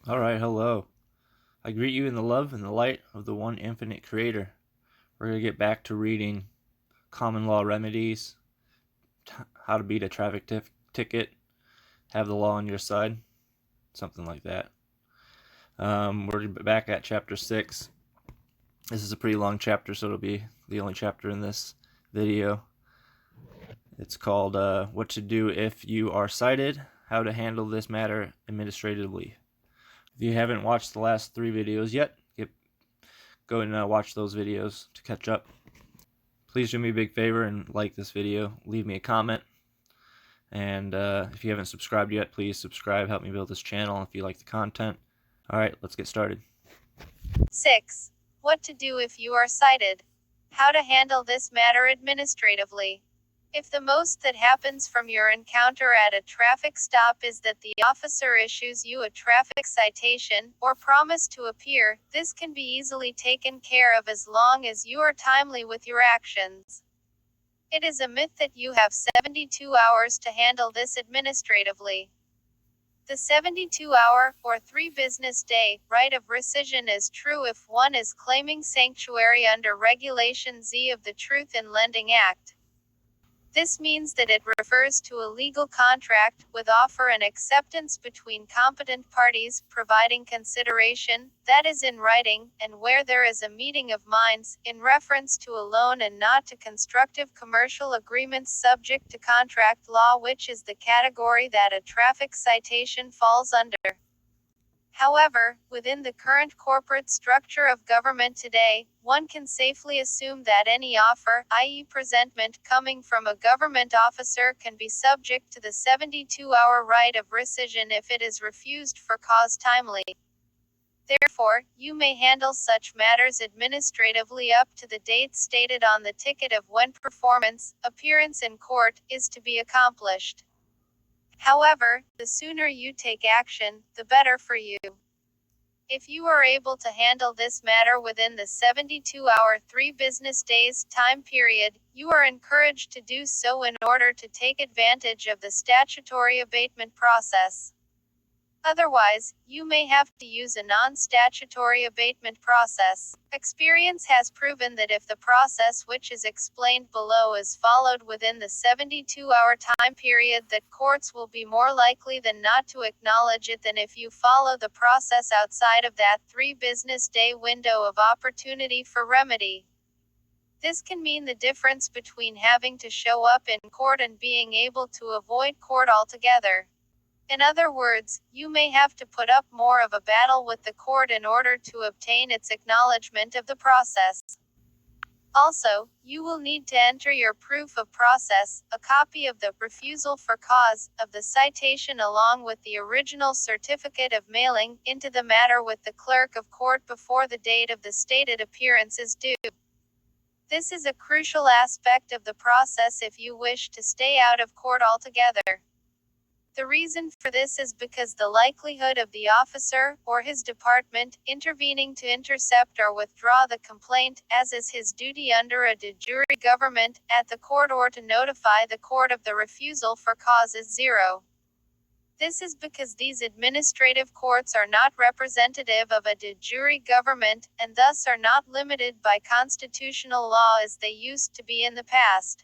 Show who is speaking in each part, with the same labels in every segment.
Speaker 1: Alright, hello. I greet you in the love and the light of the one infinite creator. We're going to get back to reading common law remedies, how to beat a traffic ticket, have the law on your side, something like that. We're back at chapter 6. This is a pretty long chapter, so it'll be the only chapter in this video. It's called What to Do If You Are Cited, How to Handle This Matter Administratively. If you haven't watched the last 3 videos yet, go and watch those videos to catch up. Please do me a big favor and like this video. Leave me a comment. And if you haven't subscribed yet, please subscribe. Help me build this channel if you like the content. Alright, let's get started.
Speaker 2: 6. What to do if you are cited. How to handle this matter administratively. If the most that happens from your encounter at a traffic stop is that the officer issues you a traffic citation, or promise to appear, this can be easily taken care of as long as you are timely with your actions. It is a myth that you have 72 hours to handle this administratively. The 72-hour, or 3-business-day, right of rescission is true if one is claiming sanctuary under Regulation Z of the Truth in Lending Act. This means that it refers to a legal contract, with offer and acceptance between competent parties, providing consideration, that is in writing, and where there is a meeting of minds, in reference to a loan and not to constructive commercial agreements subject to contract law, which is the category that a traffic citation falls under. However, within the current corporate structure of government today, one can safely assume that any offer, i.e. presentment, coming from a government officer can be subject to the 72-hour right of rescission if it is refused for cause timely. Therefore, you may handle such matters administratively up to the date stated on the ticket of when performance, appearance in court, is to be accomplished. However, the sooner you take action, the better for you. If you are able to handle this matter within the 72-hour 3 business days time period, you are encouraged to do so in order to take advantage of the statutory abatement process. Otherwise, you may have to use a non-statutory abatement process. Experience has proven that if the process which is explained below is followed within the 72-hour time period, that courts will be more likely than not to acknowledge it than if you follow the process outside of that 3-business-day window of opportunity for remedy. This can mean the difference between having to show up in court and being able to avoid court altogether. In other words, you may have to put up more of a battle with the court in order to obtain its acknowledgement of the process. Also, you will need to enter your proof of process, a copy of the refusal for cause of the citation along with the original certificate of mailing, into the matter with the clerk of court before the date of the stated appearance is due. This is a crucial aspect of the process if you wish to stay out of court altogether. The reason for this is because the likelihood of the officer, or his department, intervening to intercept or withdraw the complaint, as is his duty under a de jure government, at the court or to notify the court of the refusal for cause is zero. This is because these administrative courts are not representative of a de jure government, and thus are not limited by constitutional law as they used to be in the past.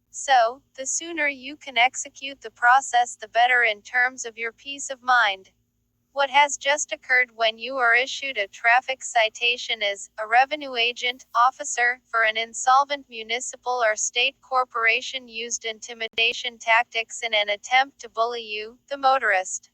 Speaker 2: So, the sooner you can execute the process the better in terms of your peace of mind. What has just occurred when you are issued a traffic citation is, a revenue agent, officer, for an insolvent municipal or state corporation used intimidation tactics in an attempt to bully you, the motorist,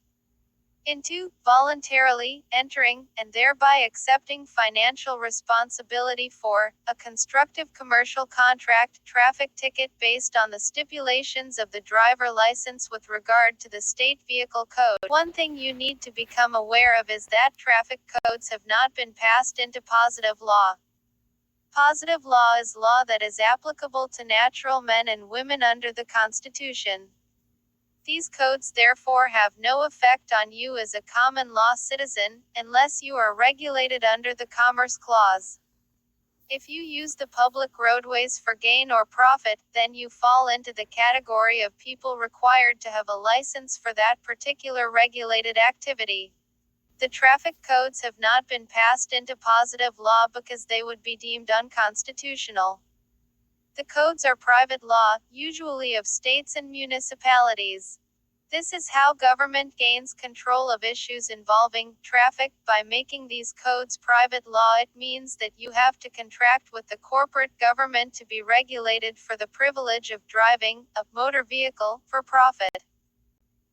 Speaker 2: into voluntarily entering, and thereby accepting financial responsibility for, a constructive commercial contract traffic ticket based on the stipulations of the driver license with regard to the state vehicle code. One thing you need to become aware of is that traffic codes have not been passed into positive law. Positive law is law that is applicable to natural men and women under the Constitution. These codes therefore have no effect on you as a common law citizen, unless you are regulated under the Commerce Clause. If you use the public roadways for gain or profit, then you fall into the category of people required to have a license for that particular regulated activity. The traffic codes have not been passed into positive law because they would be deemed unconstitutional. The codes are private law, usually of states and municipalities. This is how government gains control of issues involving traffic. By making these codes private law, it means that you have to contract with the corporate government to be regulated for the privilege of driving a motor vehicle for profit.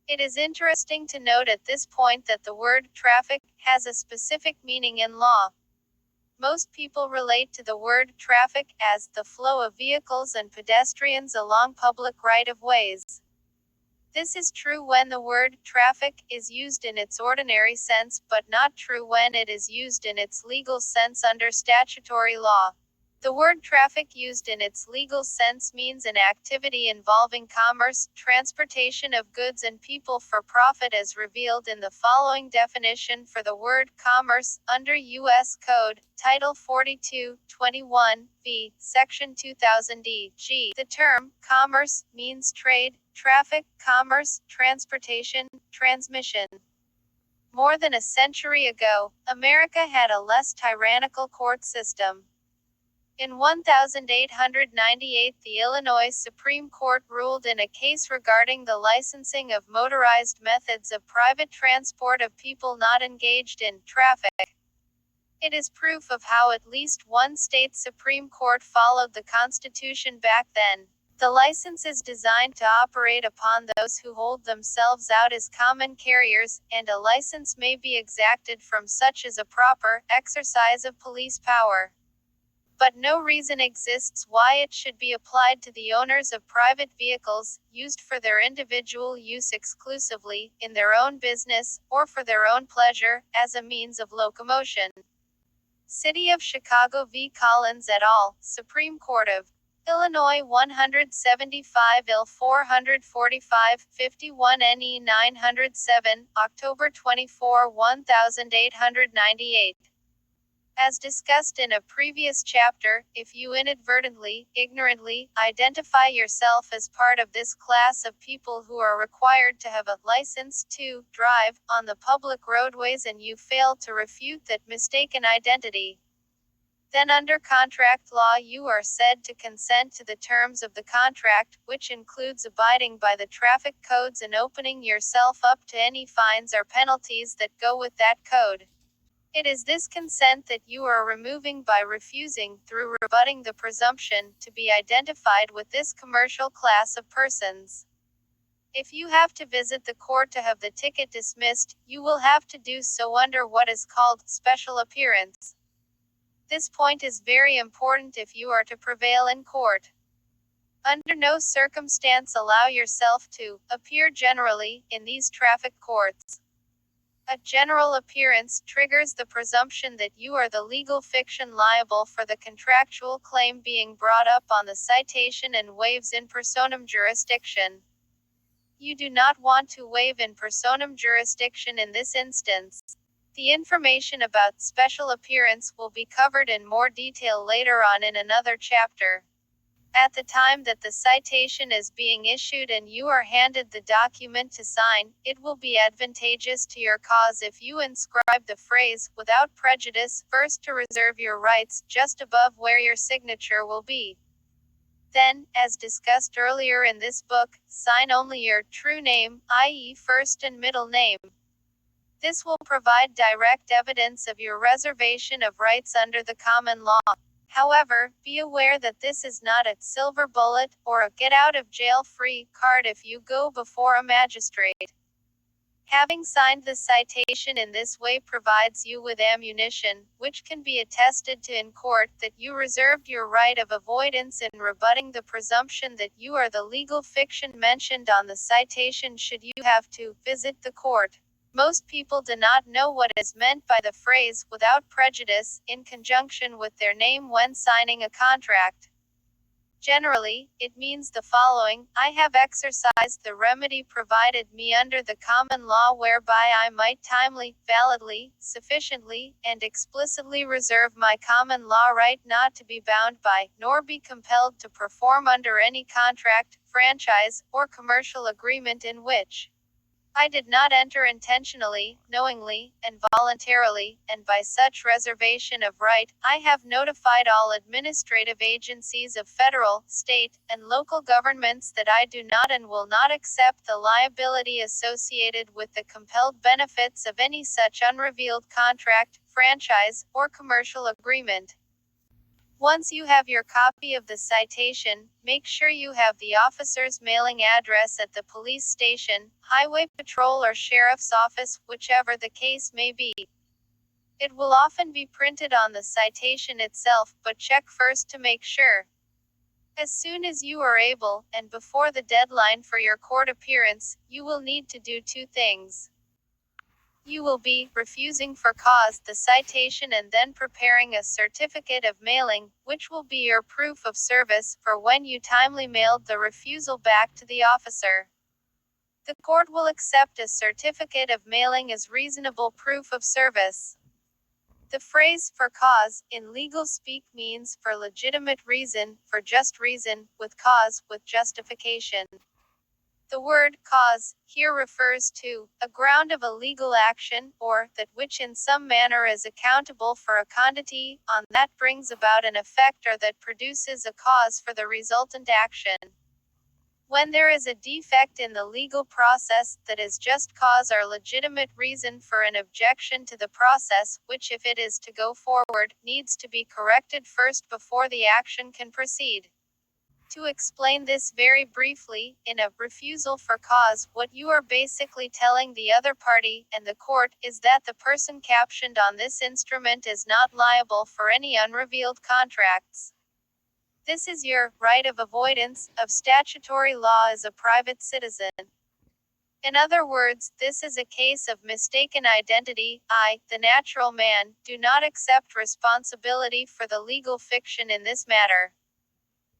Speaker 2: It is interesting to note at this point that the word traffic has a specific meaning in law. Most people relate to the word traffic as the flow of vehicles and pedestrians along public right-of-ways. This is true when the word traffic is used in its ordinary sense, but not true when it is used in its legal sense under statutory law. The word traffic used in its legal sense means an activity involving commerce, transportation of goods and people for profit as revealed in the following definition for the word commerce, under U.S. Code, Title 42, 21, v. Section 2000d, g. The term, commerce, means trade, traffic, commerce, transportation, transmission. More than a century ago, America had a less tyrannical court system. In 1898, the Illinois Supreme Court ruled in a case regarding the licensing of motorized methods of private transport of people not engaged in traffic. It is proof of how at least one state Supreme Court followed the Constitution back then. The license is designed to operate upon those who hold themselves out as common carriers, and a license may be exacted from such as a proper exercise of police power. But no reason exists why it should be applied to the owners of private vehicles, used for their individual use exclusively, in their own business, or for their own pleasure, as a means of locomotion. City of Chicago v. Collins et al., Supreme Court of Illinois 175 Ill 445, 51 NE 907, October 24, 1898. As discussed in a previous chapter, if you inadvertently, ignorantly, identify yourself as part of this class of people who are required to have a license to drive on the public roadways and you fail to refute that mistaken identity, then under contract law you are said to consent to the terms of the contract, which includes abiding by the traffic codes and opening yourself up to any fines or penalties that go with that code. It is this consent that you are removing by refusing, through rebutting the presumption, to be identified with this commercial class of persons. If you have to visit the court to have the ticket dismissed, you will have to do so under what is called special appearance. This point is very important if you are to prevail in court. Under no circumstance allow yourself to appear generally in these traffic courts. A general appearance triggers the presumption that you are the legal fiction liable for the contractual claim being brought up on the citation and waives in personam jurisdiction. You do not want to waive in personam jurisdiction in this instance. The information about special appearance will be covered in more detail later on in another chapter. At the time that the citation is being issued and you are handed the document to sign, it will be advantageous to your cause if you inscribe the phrase, "without prejudice," first to reserve your rights, just above where your signature will be. Then, as discussed earlier in this book, sign only your true name, i.e. first and middle name. This will provide direct evidence of your reservation of rights under the common law. However, be aware that this is not a silver bullet, or a get-out-of-jail-free card if you go before a magistrate. Having signed the citation in this way provides you with ammunition, which can be attested to in court, that you reserved your right of avoidance in rebutting the presumption that you are the legal fiction mentioned on the citation should you have to visit the court. Most people do not know what is meant by the phrase, "without prejudice," in conjunction with their name when signing a contract. Generally, it means the following: I have exercised the remedy provided me under the common law whereby I might timely, validly, sufficiently, and explicitly reserve my common law right not to be bound by, nor be compelled to perform under any contract, franchise, or commercial agreement in which I did not enter intentionally, knowingly, and voluntarily, and by such reservation of right, I have notified all administrative agencies of federal, state, and local governments that I do not and will not accept the liability associated with the compelled benefits of any such unrevealed contract, franchise, or commercial agreement. Once you have your copy of the citation, make sure you have the officer's mailing address at the police station, highway patrol, or sheriff's office, whichever the case may be. It will often be printed on the citation itself, but check first to make sure. As soon as you are able, and before the deadline for your court appearance, you will need to do two things. You will be refusing for cause the citation and then preparing a certificate of mailing, which will be your proof of service for when you timely mailed the refusal back to the officer. The court will accept a certificate of mailing as reasonable proof of service. The phrase "for cause" in legal speak means for legitimate reason, for just reason, with cause, with justification. The word "cause" here refers to a ground of a legal action, or that which in some manner is accountable for a quantity, on that brings about an effect or that produces a cause for the resultant action. When there is a defect in the legal process, that is just cause or legitimate reason for an objection to the process, which if it is to go forward, needs to be corrected first before the action can proceed. To explain this very briefly, in a refusal for cause, what you are basically telling the other party, and the court, is that the person captioned on this instrument is not liable for any unrevealed contracts. This is your right of avoidance of statutory law as a private citizen. In other words, this is a case of mistaken identity. I, the natural man, do not accept responsibility for the legal fiction in this matter.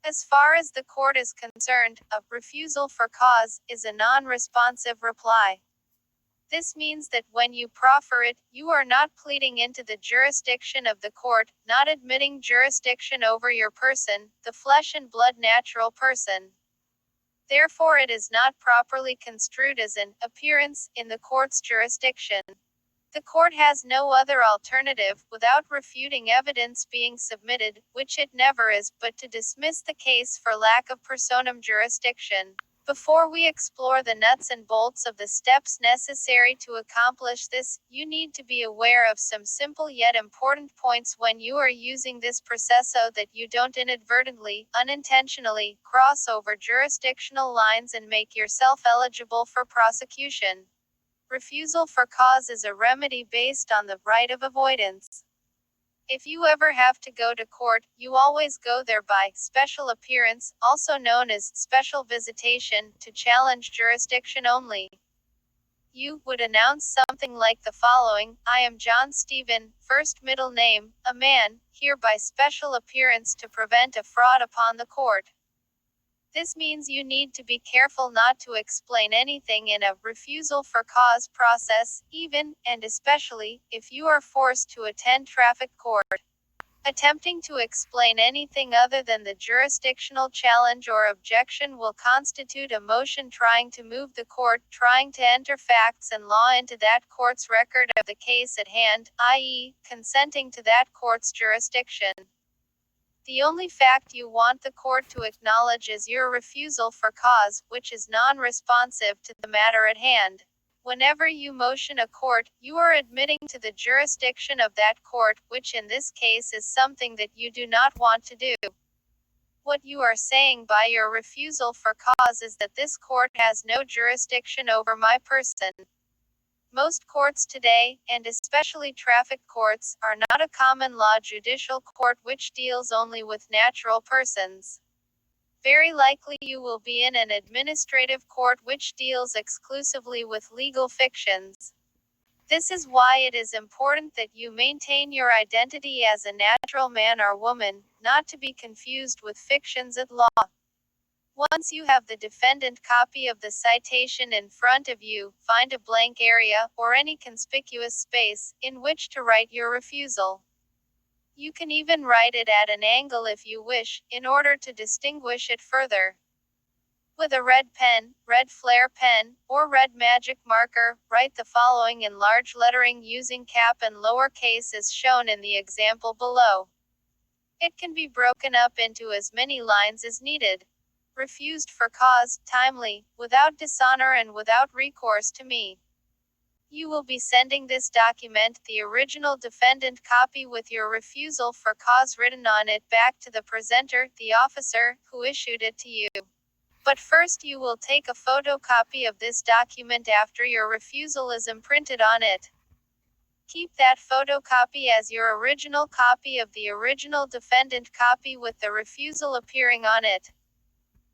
Speaker 2: As far as the court is concerned, a refusal for cause is a non-responsive reply. This means that when you proffer it, you are not pleading into the jurisdiction of the court, not admitting jurisdiction over your person, the flesh and blood natural person. Therefore, it is not properly construed as an appearance in the court's jurisdiction. The court has no other alternative, without refuting evidence being submitted, which it never is, but to dismiss the case for lack of personam jurisdiction. Before we explore the nuts and bolts of the steps necessary to accomplish this, you need to be aware of some simple yet important points when you are using this process so that you don't inadvertently, unintentionally, cross over jurisdictional lines and make yourself eligible for prosecution. Refusal for cause is a remedy based on the right of avoidance. If you ever have to go to court, you always go there by special appearance, also known as special visitation, to challenge jurisdiction only. You would announce something like the following: I am John Stephen, first middle name, a man, here by special appearance to prevent a fraud upon the court. This means you need to be careful not to explain anything in a refusal for cause process, even, and especially, if you are forced to attend traffic court. Attempting to explain anything other than the jurisdictional challenge or objection will constitute a motion trying to move the court, trying to enter facts and law into that court's record of the case at hand, i.e., consenting to that court's jurisdiction. The only fact you want the court to acknowledge is your refusal for cause, which is non-responsive to the matter at hand. Whenever you motion a court, you are admitting to the jurisdiction of that court, which in this case is something that you do not want to do. What you are saying by your refusal for cause is that this court has no jurisdiction over my person. Most courts today, and especially traffic courts, are not a common law judicial court which deals only with natural persons. Very likely you will be in an administrative court which deals exclusively with legal fictions. This is why it is important that you maintain your identity as a natural man or woman, not to be confused with fictions at law. Once you have the defendant copy of the citation in front of you, find a blank area, or any conspicuous space, in which to write your refusal. You can even write it at an angle if you wish, in order to distinguish it further. With a red pen, red flare pen, or red magic marker, write the following in large lettering using cap and lowercase as shown in the example below. It can be broken up into as many lines as needed. Refused for cause, timely, without dishonor and without recourse to me. You will be sending this document, the original defendant copy with your refusal for cause written on it, back to the presenter, the officer, who issued it to you. But first you will take a photocopy of this document after your refusal is imprinted on it. Keep that photocopy as your original copy of the original defendant copy with the refusal appearing on it.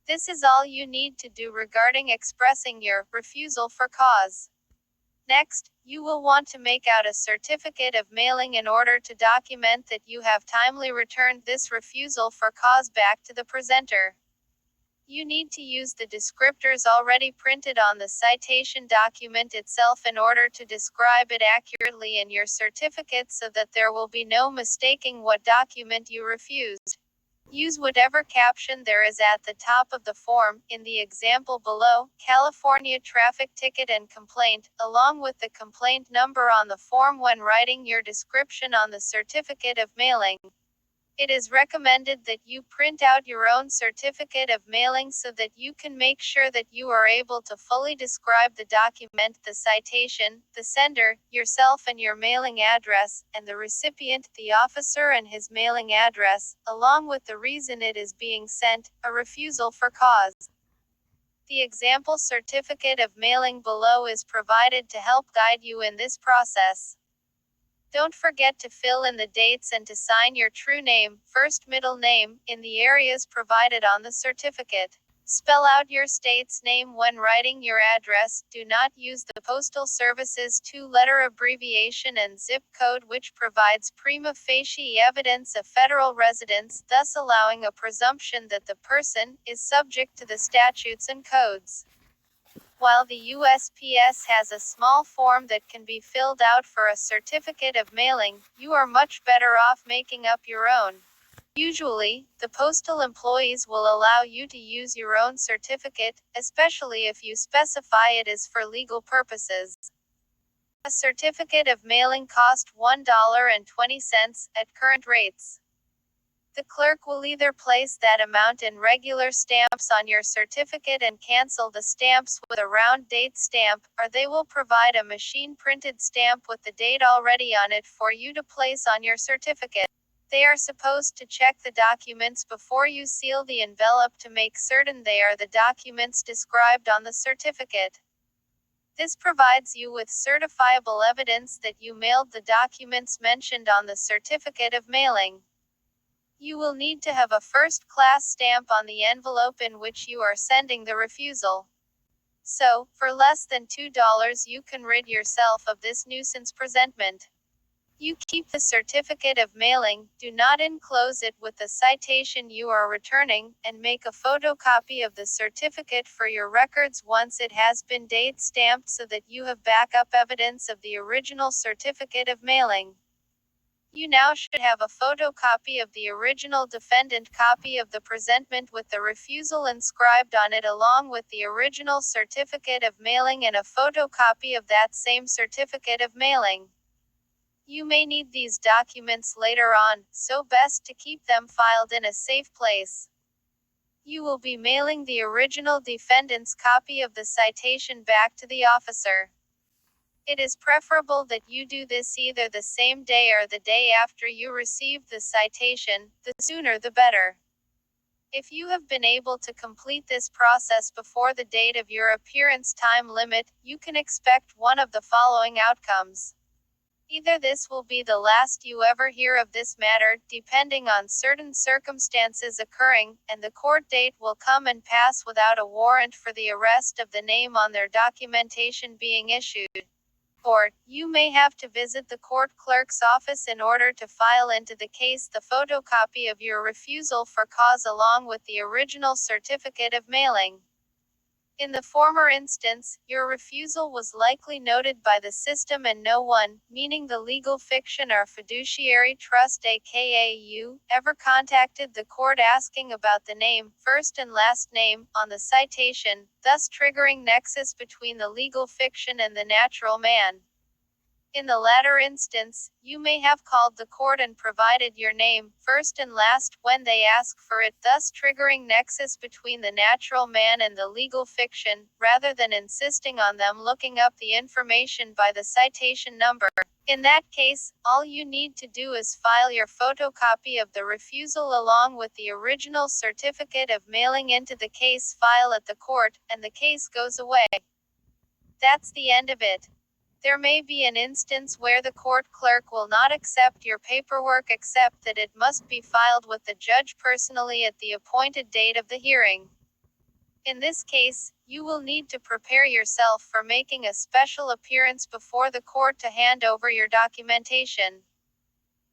Speaker 2: This is all you need to do regarding expressing your refusal for cause. Next, you will want to make out a certificate of mailing in order to document that you have timely returned this refusal for cause back to the presenter. You need to use the descriptors already printed on the citation document itself in order to describe it accurately in your certificate so that there will be no mistaking what document you refused. Use whatever caption there is at the top of the form, in the example below, California traffic ticket and complaint, along with the complaint number on the form when writing your description on the certificate of mailing. It is recommended that you print out your own certificate of mailing so that you can make sure that you are able to fully describe the document, the citation, the sender, yourself and your mailing address, and the recipient, the officer and his mailing address, along with the reason it is being sent, a refusal for cause. The example certificate of mailing below is provided to help guide you in this process. Don't forget to fill in the dates and to sign your true name, first middle name, in the areas provided on the certificate. Spell out your state's name when writing your address. Do not use the Postal Service's two-letter abbreviation and zip code, which provides prima facie evidence of federal residence, thus allowing a presumption that the person is subject to the statutes and codes. While the USPS has a small form that can be filled out for a certificate of mailing, you are much better off making up your own. Usually, the postal employees will allow you to use your own certificate, especially if you specify it is for legal purposes. A certificate of mailing costs $1.20 at current rates. The clerk will either place that amount in regular stamps on your certificate and cancel the stamps with a round date stamp, or they will provide a machine-printed stamp with the date already on it for you to place on your certificate. They are supposed to check the documents before you seal the envelope to make certain they are the documents described on the certificate. This provides you with certifiable evidence that you mailed the documents mentioned on the certificate of mailing. You will need to have a first-class stamp on the envelope in which you are sending the refusal. So, for less than $2 you can rid yourself of this nuisance presentment. You keep the certificate of mailing, do not enclose it with the citation you are returning, and make a photocopy of the certificate for your records once it has been date stamped so that you have backup evidence of the original certificate of mailing. You now should have a photocopy of the original defendant copy of the presentment with the refusal inscribed on it along with the original certificate of mailing and a photocopy of that same certificate of mailing. You may need these documents later on, so best to keep them filed in a safe place. You will be mailing the original defendant's copy of the citation back to the officer. It is preferable that you do this either the same day or the day after you receive the citation, the sooner the better. If you have been able to complete this process before the date of your appearance time limit, you can expect one of the following outcomes. Either this will be the last you ever hear of this matter, depending on certain circumstances occurring, and the court date will come and pass without a warrant for the arrest of the name on their documentation being issued. Or, you may have to visit the court clerk's office in order to file into the case the photocopy of your refusal for cause along with the original certificate of mailing. In the former instance, your refusal was likely noted by the system and no one, meaning the legal fiction or fiduciary trust aka you, ever contacted the court asking about the name, first and last name, on the citation, thus triggering nexus between the legal fiction and the natural man. In the latter instance, you may have called the court and provided your name, first and last, when they ask for it, thus triggering nexus between the natural man and the legal fiction, rather than insisting on them looking up the information by the citation number. In that case, all you need to do is file your photocopy of the refusal along with the original certificate of mailing into the case file at the court, and the case goes away. That's the end of it. There may be an instance where the court clerk will not accept your paperwork except that it must be filed with the judge personally at the appointed date of the hearing. In this case, you will need to prepare yourself for making a special appearance before the court to hand over your documentation.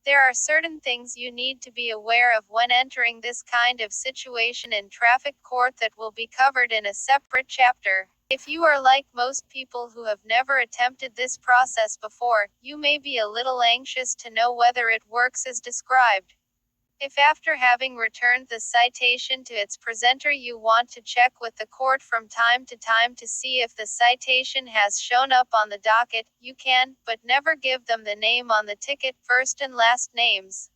Speaker 2: There are certain things you need to be aware of when entering this kind of situation in traffic court that will be covered in a separate chapter. If you are like most people who have never attempted this process before, you may be a little anxious to know whether it works as described. If after having returned the citation to its presenter you want to check with the court from time to time to see if the citation has shown up on the docket, you can, but never give them the name on the ticket, first and last names.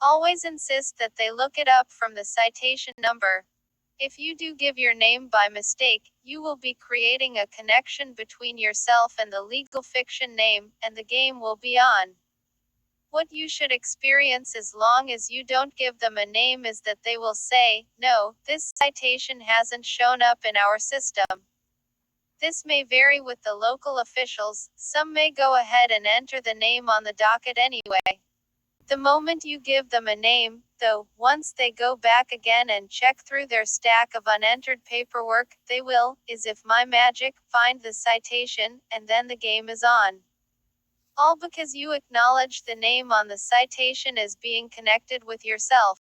Speaker 2: Always insist that they look it up from the citation number. If you do give your name by mistake, you will be creating a connection between yourself and the legal fiction name, and the game will be on. What you should experience as long as you don't give them a name is that they will say, "No, this citation hasn't shown up in our system." This may vary with the local officials, some may go ahead and enter the name on the docket anyway. The moment you give them a name, though, once they go back again and check through their stack of unentered paperwork, they will, as if by magic, find the citation, and then the game is on. All because you acknowledge the name on the citation as being connected with yourself.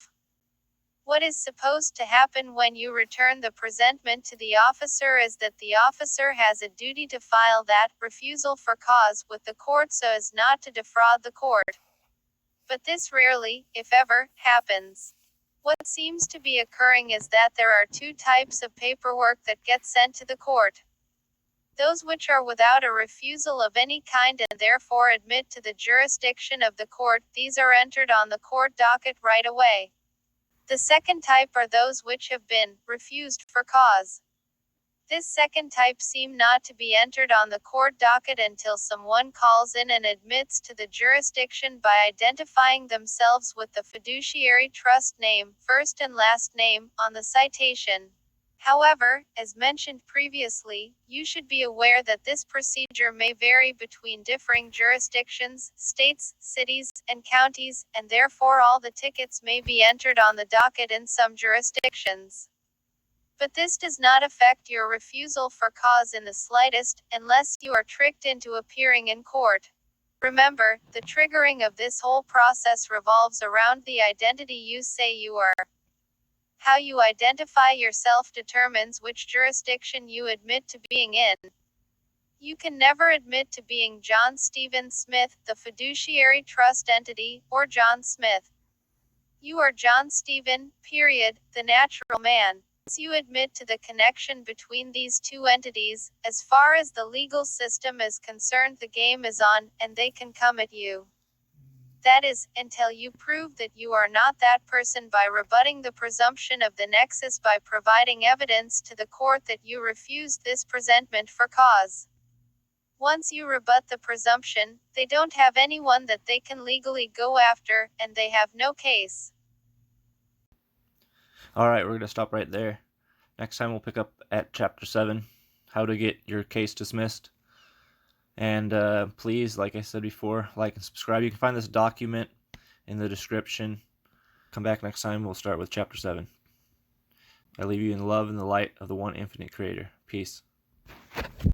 Speaker 2: What is supposed to happen when you return the presentment to the officer is that the officer has a duty to file that refusal for cause with the court so as not to defraud the court. But this rarely, if ever, happens. What seems to be occurring is that there are two types of paperwork that get sent to the court. Those which are without a refusal of any kind and therefore admit to the jurisdiction of the court, these are entered on the court docket right away. The second type are those which have been refused for cause. This second type seem not to be entered on the court docket until someone calls in and admits to the jurisdiction by identifying themselves with the fiduciary trust name, first and last name, on the citation. However, as mentioned previously, you should be aware that this procedure may vary between differing jurisdictions, states, cities, and counties, and therefore all the tickets may be entered on the docket in some jurisdictions. But this does not affect your refusal for cause in the slightest, unless you are tricked into appearing in court. Remember, the triggering of this whole process revolves around the identity you say you are. How you identify yourself determines which jurisdiction you admit to being in. You can never admit to being John Stephen Smith, the fiduciary trust entity, or John Smith. You are John Stephen, period, the natural man. Once you admit to the connection between these two entities, as far as the legal system is concerned, the game is on, and they can come at you. That is, until you prove that you are not that person by rebutting the presumption of the nexus by providing evidence to the court that you refused this presentment for cause. Once you rebut the presumption, they don't have anyone that they can legally go after, and they have no case.
Speaker 1: Alright, we're going to stop right there. Next time we'll pick up at Chapter 7, how to get your case dismissed. And please, like I said before, like and subscribe. You can find this document in the description. Come back next time. We'll start with Chapter 7. I leave you in the love and the light of the one infinite Creator. Peace.